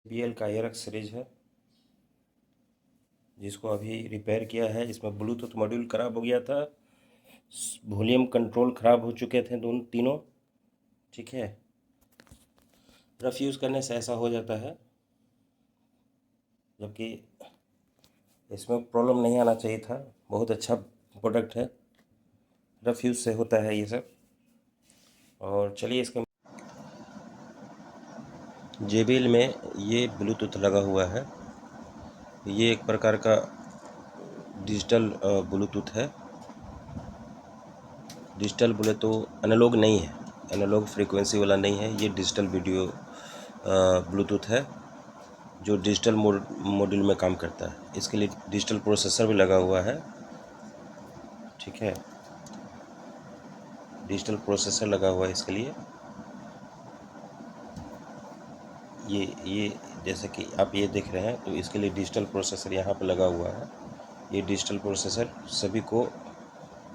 JBL का ARX series है जिसको अभी रिपेयर किया है। इसमें ब्लूटूथ मॉड्यूल ख़राब हो गया था, वॉल्यूम कंट्रोल ख़राब हो चुके थे दोनों तीनों। ठीक है, रफ़ यूज़ करने से ऐसा हो जाता है, जबकि इसमें प्रॉब्लम नहीं आना चाहिए था। बहुत अच्छा प्रोडक्ट है, रफ़ यूज़ से होता है ये सब। और चलिए इसके JBL में ये ब्लूटूथ लगा हुआ है। ये एक प्रकार का डिजिटल ब्लूटूथ है। डिजिटल बोले तो एनालॉग नहीं है, एनालॉग फ्रीक्वेंसी वाला नहीं है। ये डिजिटल वीडियो ब्लूटूथ है जो डिजिटल मॉड्यूल में काम करता है। इसके लिए डिजिटल प्रोसेसर भी लगा हुआ है। ठीक है, डिजिटल प्रोसेसर लगा हुआ है इसके लिए। ये जैसे कि आप ये देख रहे हैं, तो इसके लिए डिजिटल प्रोसेसर यहाँ पे लगा हुआ है। ये डिजिटल प्रोसेसर सभी को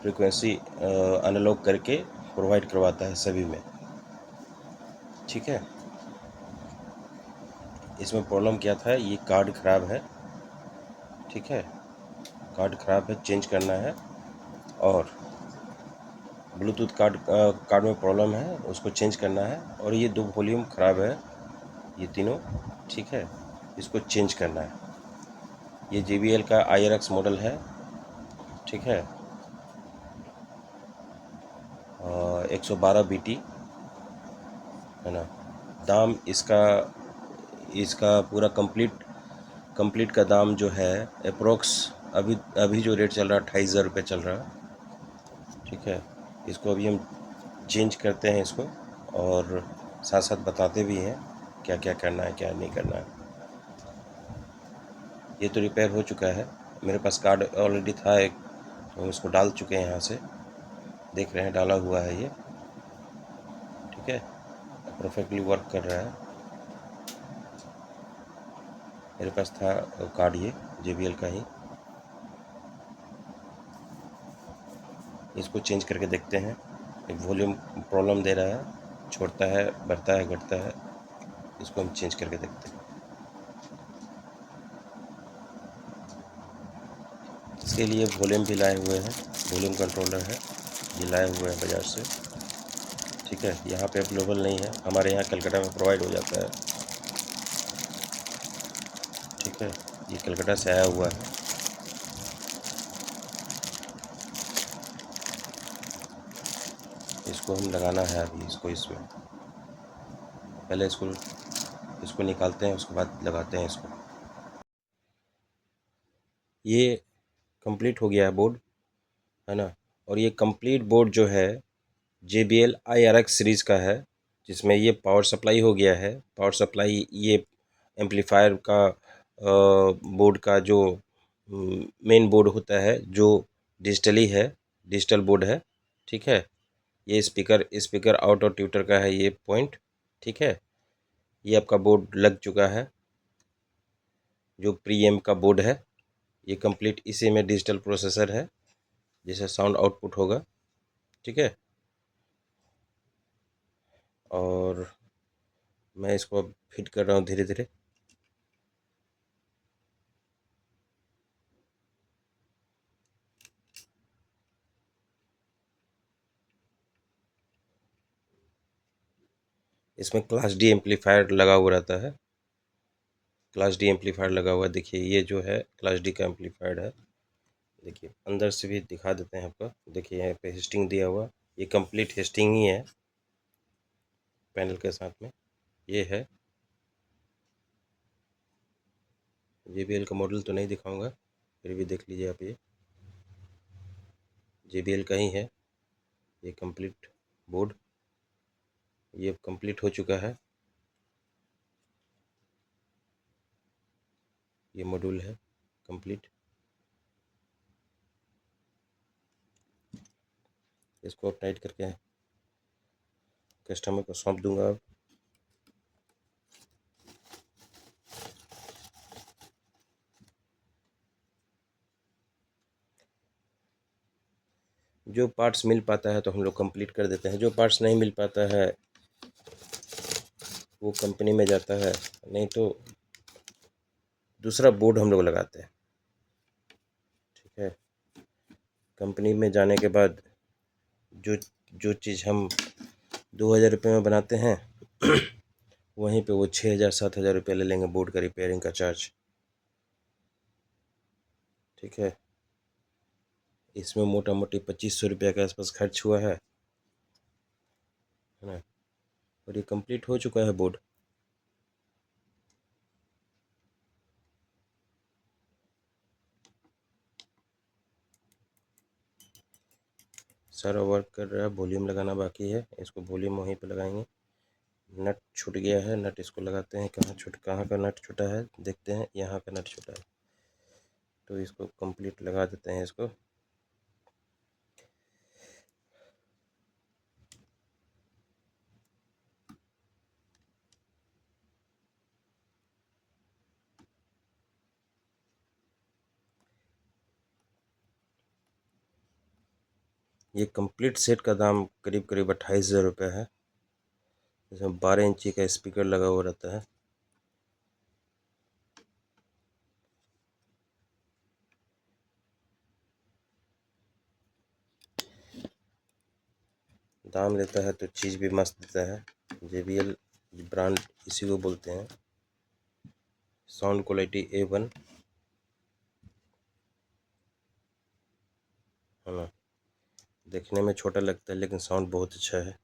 फ्रीक्वेंसी एनालॉग करके प्रोवाइड करवाता है सभी में। ठीक है, इसमें प्रॉब्लम क्या था, ये कार्ड ख़राब है। ठीक है, कार्ड ख़राब है, चेंज करना है। और ब्लूटूथ कार्ड में प्रॉब्लम है, उसको चेंज करना है। और ये दो वॉल्यूम ख़राब है, ये तीनों। ठीक है, इसको चेंज करना है। ये JBL का IRX मॉडल है। ठीक है, 112 BT है ना। दाम इसका इसका पूरा कंप्लीट का दाम जो है अप्रोक्स अभी जो रेट चल रहा है 28,000 रुपये चल रहा है। ठीक है, इसको अभी हम चेंज करते हैं इसको, और साथ साथ बताते भी हैं क्या क्या करना है क्या नहीं करना है। ये तो रिपेयर हो चुका है, मेरे पास कार्ड ऑलरेडी था एक, तो हम इसको डाल चुके हैं यहाँ से। देख रहे हैं डाला हुआ है ये। ठीक है, परफेक्टली वर्क कर रहा है। मेरे पास था कार्ड ये JBL का ही। इसको चेंज करके देखते हैं। एक वॉल्यूम प्रॉब्लम दे रहा है, छोड़ता है, बढ़ता है, घटता है। इसको हम चेंज करके देखते हैं। इसके लिए वॉल्यूम भी लाए हुए हैं, वॉल्यूम कंट्रोलर है, ये लाए हुए हैं बाज़ार से। ठीक है, यहाँ पे अवेलेबल नहीं है, हमारे यहाँ कलकत्ता में प्रोवाइड हो जाता है। ठीक है, ये कलकत्ता से आया हुआ है। इसको हम लगाना है अभी, इसमें पहले इसको निकालते हैं, उसके बाद लगाते हैं इसको। ये कंप्लीट हो गया है बोर्ड, है ना। और ये कंप्लीट बोर्ड जो है JBL IRX सीरीज़ का है, जिसमें ये पावर सप्लाई हो गया है। पावर सप्लाई ये एम्पलीफायर का बोर्ड का जो मेन बोर्ड होता है, जो डिजिटली है, डिजिटल बोर्ड है। ठीक है, ये स्पीकर आउट और ट्यूटर का है ये पॉइंट। ठीक है, ये आपका बोर्ड लग चुका है, जो प्री एम का बोर्ड है। ये कंप्लीट इसी में डिजिटल प्रोसेसर है, जिससे साउंड आउटपुट होगा। ठीक है, और मैं इसको अब फिट कर रहा हूँ धीरे धीरे। इसमें क्लास D एम्पलीफायर लगा हुआ रहता है, क्लास D एम्पलीफायर लगा हुआ है। देखिए, ये जो है क्लास D का एम्पलीफायर है। देखिए, अंदर से भी दिखा देते हैं आपको। देखिए, यहाँ पे हेस्टिंग दिया हुआ, ये कंप्लीट हेस्टिंग ही है पैनल के साथ में। ये है JBL का मॉडल तो नहीं दिखाऊंगा, फिर भी देख लीजिए आप। ये JBL का ही है ये कंप्लीट बोर्ड। ये कंप्लीट हो चुका है, ये मॉड्यूल है कंप्लीट। इसको अब टाइट करके कस्टमर को सौंप दूंगा अब। जो पार्ट्स मिल पाता है तो हम लोग कंप्लीट कर देते हैं, जो पार्ट्स नहीं मिल पाता है वो कंपनी में जाता है, नहीं तो दूसरा बोर्ड हम लोग लगाते हैं। ठीक है, कंपनी में जाने के बाद जो जो चीज़ हम 2,000 रुपये में बनाते हैं वहीं पे वो 6,000 7,000 रुपये ले लेंगे बोर्ड का रिपेयरिंग का चार्ज। ठीक है, इसमें मोटा मोटी 2,500 रुपये के आसपास खर्च हुआ है ना। और ये कंप्लीट हो चुका है बोर्ड। सारा वर्क कर रहा है, वॉल्यूम लगाना बाकी है, इसको वॉल्यूम वहीं पे लगाएंगे। नट छूट गया है, नट इसको लगाते हैं। कहाँ का नट छूटा है देखते हैं, यहाँ का नट छूटा है तो इसको कंप्लीट लगा देते हैं इसको। ये कंप्लीट सेट का दाम करीब करीब 28,000 रुपये है। इसमें 12 इंची का स्पीकर लगा हुआ रहता है। दाम लेता है तो चीज़ भी मस्त देता है। JBL ब्रांड इसी को बोलते हैं। साउंड क्वालिटी A1 है ना। देखने में छोटा लगता है लेकिन साउंड बहुत अच्छा है।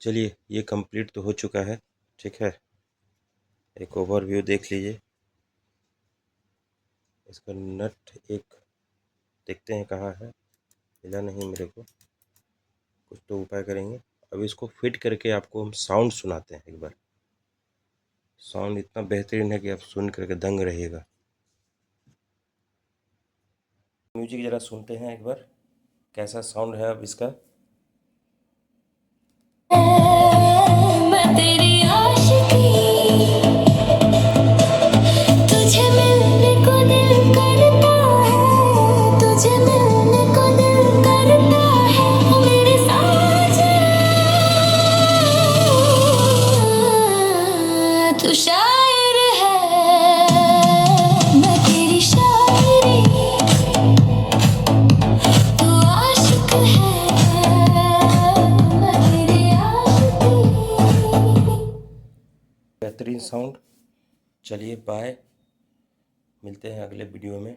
चलिए, ये कंप्लीट तो हो चुका है। ठीक है, एक ओवरव्यू देख लीजिए। इसका नट एक देखते हैं कहाँ है, मिला नहीं मेरे को, कुछ तो उपाय करेंगे। अब इसको फिट करके आपको हम साउंड सुनाते हैं एक बार। साउंड इतना बेहतरीन है कि आप सुन करके दंग रहिएगा। म्यूजिक ज़रा सुनते हैं एक बार, कैसा साउंड है अब इसका। मैं तेरी आशिकी, तुझे मिलने को दिल करता है, तुझे मिलने को दिल करता है, ओ मेरे साजना, तू शायर है, मैं तेरी शायरी, तू आशिक है, मैं तेरी आशिकी। बेहतरीन साउंड। चलिए बाय, मिलते हैं अगले वीडियो में।